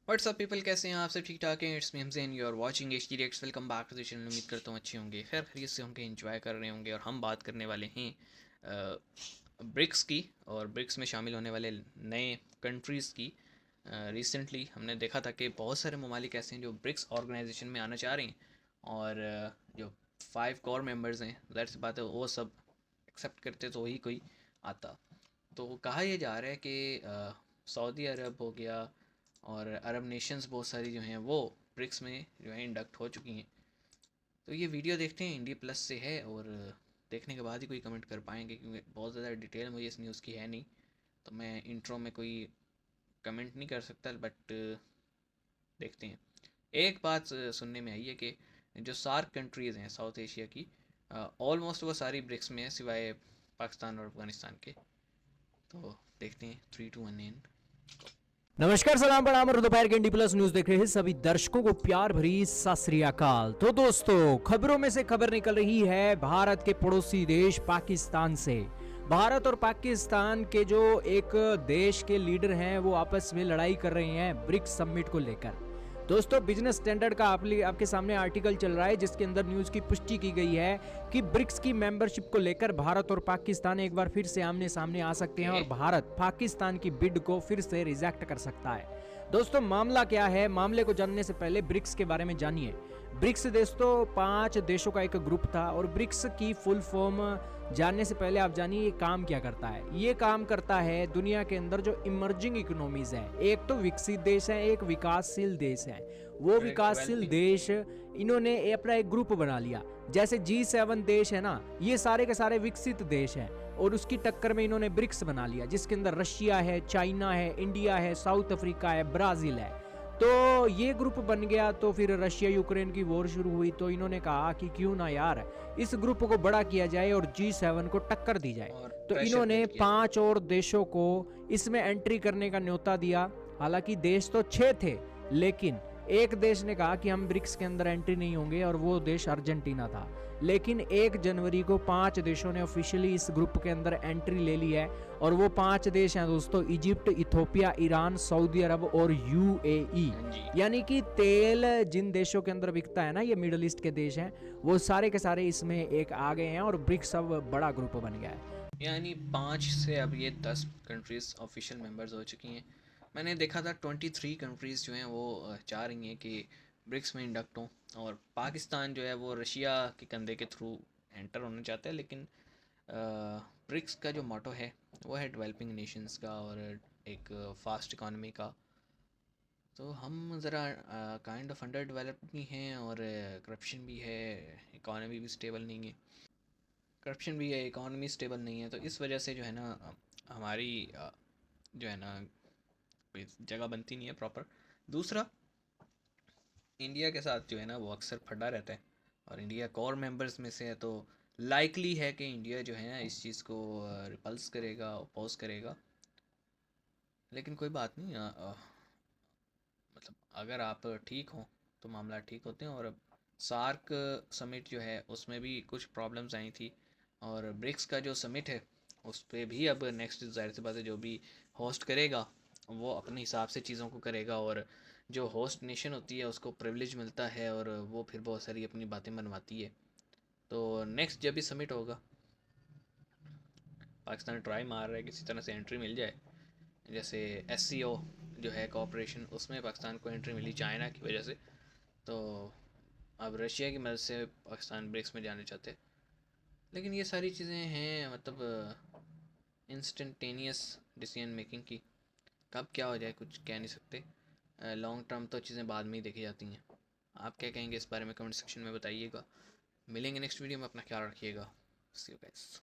WhatsApp people, कैसे हैं आप सब? ठीक ठाक हैं? It's me Hamzain, you are watching HD Reacts. Welcome back to the channel. उम्मीद करता हूँ अच्छे होंगे, खैर खैरियत से होंगे, एंजॉय कर रहे होंगे। और हम बात करने वाले हैं ब्रिक्स की, और ब्रिक्स में शामिल होने वाले नए कंट्रीज़ की। रिसेंटली हमने देखा था कि बहुत सारे ममालिक ऐसे हैं जो ब्रिक्स ऑर्गेनाइजेशन में आना चाह रहे हैं, और जो 5 कोर मेंबर्स हैं, ज़ाहिर सी बात है वो सब एक्सेप्ट करते तो वही कोई आता। तो कहा यह जा रहा है कि सऊदी अरब हो गया और अरब नेशंस बहुत सारी जो हैं वो ब्रिक्स में जो है इंडक्ट हो चुकी हैं। तो ये वीडियो देखते हैं, इंडिया प्लस से है, और देखने के बाद ही कोई कमेंट कर पाएंगे, क्योंकि बहुत ज़्यादा डिटेल मुझे इस न्यूज़ की है नहीं, तो मैं इंट्रो में कोई कमेंट नहीं कर सकता। बट देखते हैं। एक बात सुनने में आई है कि जो सार्क कंट्रीज़ हैं साउथ एशिया की, ऑलमोस्ट वो सारी ब्रिक्स में है सिवाय पाकिस्तान और अफगानिस्तान के। तो देखते हैं। 3 2 1 एंड नमस्कार, सलाम, प्रणाम और दोपहर के इंडी प्लस न्यूज देख रहे हैं सभी दर्शकों को प्यार भरी सत श्री अकाल। तो दोस्तों, खबरों में से खबर निकल रही है भारत के पड़ोसी देश पाकिस्तान से। भारत और पाकिस्तान के जो एक देश के लीडर हैं वो आपस में लड़ाई कर रहे हैं ब्रिक्स समिट को लेकर। दोस्तों, बिजनेस स्टैंडर्ड का आपके सामने आर्टिकल चल रहा है जिसके अंदर न्यूज की पुष्टि की गई है कि ब्रिक्स की मेंबरशिप को लेकर भारत और पाकिस्तान एक बार फिर से आमने सामने आ सकते हैं और भारत पाकिस्तान की बिड को फिर से रिजेक्ट कर सकता है। दोस्तों, मामला क्या है? मामले को जानने से पहले ब्रिक्स के बारे में जानिए। ब्रिक्स दोस्तों 5 देशों का एक ग्रुप था, और ब्रिक्स की फुल फॉर्म जानने से पहले आप जानिए ये काम क्या करता है। ये काम करता है दुनिया के अंदर जो इमर्जिंग इकोनॉमीज हैं, एक तो विकसित देश है, एक विकासशील देश है। वो विकासशील देश इन्होंने अपना एक ग्रुप बना लिया। जैसे G7 देश है ना, ये सारे के सारे विकसित देश हैं, और उसकी टक्कर में इन्होंने ब्रिक्स बना लिया, जिसके अंदर रशिया है, चाइना है, इंडिया है, साउथ अफ्रीका है, ब्राजील है। तो ये ग्रुप बन गया। तो फिर रशिया यूक्रेन की वॉर शुरू हुई, तो इन्होंने कहा कि क्यों ना यार इस ग्रुप को बड़ा किया जाए और G7 को टक्कर दी जाए। तो इन्होंने 5 और देशों को इसमें एंट्री करने का न्योता दिया। हालांकि देश तो 6 थे, लेकिन एक देश ने कहा कि हम ब्रिक्स के अंदर एंट्री नहीं होंगे, और वो देश अर्जेंटीना था। लेकिन 1 जनवरी को 5 देशों ने ऑफिशियली इस ग्रुप के अंदर एंट्री ले ली है, और वो 5 देश हैं दोस्तों, इजिप्ट, इथोपिया, ईरान, सऊदी अरब और UAE। यानी कि तेल जिन देशों के अंदर बिकता है ना, ये मिडिल ईस्ट के देश हैं, वो सारे के सारे इसमें एक आ गए हैं, और ब्रिक्स अब बड़ा ग्रुप बन गया है। यानी 5 से अब ये 10 कंट्रीज़ ऑफिशियल मेंबर्स हो चुकी हैं। मैंने देखा था 23 कंट्रीज़ जो हैं वो चाह रही हैं कि ब्रिक्स में इंडक्ट हों, और पाकिस्तान जो है वो रशिया के कंधे के थ्रू एंटर होना चाहता है। लेकिन ब्रिक्स का जो मोटो है वो है डेवलपिंग नेशंस का और एक फास्ट इकॉनमी का। तो हम ज़रा काइंड ऑफ अंडर डेवलप्ड भी हैं, और करप्शन भी है, इकॉनमी भी स्टेबल नहीं है। करप्शन भी है, इकॉनमी स्टेबल नहीं है, तो इस वजह से जो है ना हमारी जो है ना कोई जगह बनती नहीं है प्रॉपर। दूसरा, इंडिया के साथ जो है ना वो अक्सर फटा रहता है, और इंडिया कोर मेंबर्स में से है, तो लाइकली है कि इंडिया जो है ना इस चीज़ को रिपल्स करेगा, अपोज करेगा। लेकिन कोई बात नहीं, मतलब अगर आप ठीक हों तो मामला ठीक होते हैं। और अब सार्क समिट जो है उसमें भी कुछ प्रॉब्लम्स आई थी, और ब्रिक्स का जो समिट है उस पर भी अब नेक्स्ट ज़ाहिर सी बात है जो भी होस्ट करेगा वो अपने हिसाब से चीज़ों को करेगा, और जो होस्ट नेशन होती है उसको प्रिविलेज मिलता है, और वो फिर बहुत सारी अपनी बातें मनवाती है। तो नेक्स्ट जब भी समिट होगा, पाकिस्तान ट्राई मार रहा है किसी तरह से एंट्री मिल जाए। जैसे SCO जो है कोऑपरेशन, उसमें पाकिस्तान को एंट्री मिली चाइना की वजह से, तो अब रशिया की मदद से पाकिस्तान ब्रिक्स में जाना चाहते हैं। लेकिन ये सारी चीज़ें हैं, मतलब इंस्टेंटेनियस डिसीजन मेकिंग की, कब क्या हो जाए कुछ कह नहीं सकते। लॉन्ग टर्म तो चीज़ें बाद में ही देखी जाती हैं। आप क्या कहेंगे इस बारे में? कमेंट सेक्शन में बताइएगा। मिलेंगे नेक्स्ट वीडियो में, अपना ख्याल रखिएगा। सी यू गाइस।